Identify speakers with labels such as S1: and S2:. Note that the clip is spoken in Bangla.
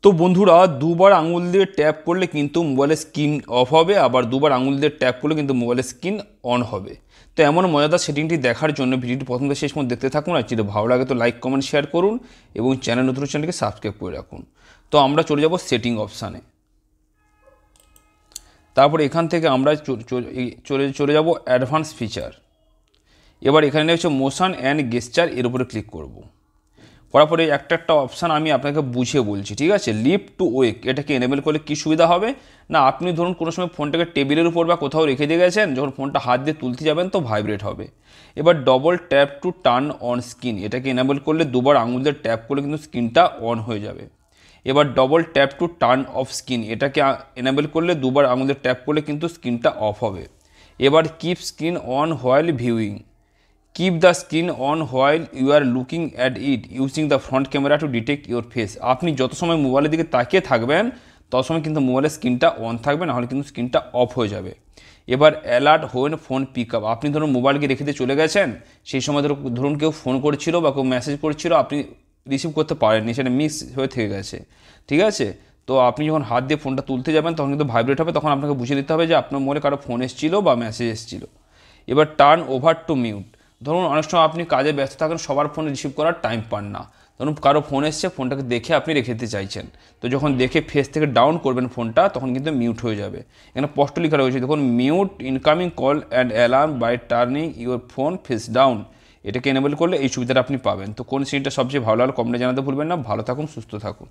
S1: তো বন্ধুরা দুবার আঙুল দিয়ে ট্যাপ করলে কিন্তু মোবাইলের স্ক্রিন অফ হবে, আবার দুবার আঙুল দিয়ে ট্যাপ করলে কিন্তু মোবাইলের স্ক্রিন অন হবে। তো এমন মজাদার সেটিংটি দেখার জন্য ভিডিওটি প্রথম থেকে শেষ পর্যন্ত দেখতে থাকুন। আর যদি ভালো লাগে তো লাইক কমেন্ট শেয়ার করুন এবং নতুন চ্যানেলকে সাবস্ক্রাইব করে রাখুন। তো আমরা চলে যাব সেটিং অপশানে। তারপরে এখান থেকে আমরা চলে যাব অ্যাডভান্স ফিচার। এবার এখানে হচ্ছে মোশন অ্যান্ড গেস্টার, এর উপরে ক্লিক করব। করার পরে একটা অপশান আমি আপনাকে বুঝিয়ে বলছি, ঠিক আছে। লিফট টু ওয়েক এটাকে এনেবেল করলে কী সুবিধা হবে না, আপনি ধরুন কোনো সময় ফোনটাকে টেবিলের উপর বা কোথাও রেখে দিয়ে গেছেন, যখন ফোনটা হাত দিয়ে তুলতে যাবেন তো ভাইব্রেট হবে। এবার double tap to turn on screen এটাকে এনেবেল করলে দুবার আঙুল দিয়ে ট্যাপ করলে কিন্তু স্ক্রিনটা অন হয়ে যাবে। এবার double tap to turn off screen এটাকে এনেবেল করলে দুবার আঙুল দিয়ে ট্যাপ করলে কিন্তু স্ক্রিনটা অফ হবে। এবার keep screen on while viewing, keep the screen on while you are looking at it using the front camera to detect your face. আপনি যত সময় মোবাইলের দিকে তাকিয়ে থাকবেন তত সময় কিন্তু মোবাইলের স্ক্রিনটা অন থাকবে, নাহলে কিন্তু স্ক্রিনটা অফ হয়ে যাবে। এবার alert when phone pick up, আপনি ধরুন মোবাইলকে রেখে দিয়ে চলে গেছেন, সেই সময় ধরুন কেউ ফোন করছিল বা কেউ মেসেজ করছিল, আপনি রিসিভ করতে পারেননি, সেটা মিস হয়ে থেকে গেছে, ঠিক আছে। তো আপনি যখন হাত দিয়ে ফোনটা তুলতে যাবেন তখন কিন্তু ভাইব্রেট হবে, তখন আপনাকে বুঝিয়ে দিতে হবে যে আপনার মোবাইলে কারো ফোন এসেছিলো বা মেসেজ এসেছিলো। এবার টার্ন ওভার টু মিউট, ধরুন অনেক সময় আপনি কাজে ব্যস্ত থাকেন, সবার ফোন রিসিভ করার টাইম পান না, ধরুন কারো ফোন এসছে, ফোনটাকে দেখে আপনি রেখে দিতে চাইছেন, তো যখন দেখে ফেস থেকে ডাউন করবেন ফোনটা তখন কিন্তু মিউট হয়ে যাবে। এখানে স্পষ্ট লেখা রয়েছে দেখুন, mute incoming call and alarm by turning your phone face down, এটাকে এনেবল করলে এই সুবিধাটা আপনি পাবেন। তো কোন সিনটা সবচেয়ে ভালো লাগলো কমেন্টে জানাতে ভুলবেন না। ভালো থাকুন, সুস্থ থাকুন।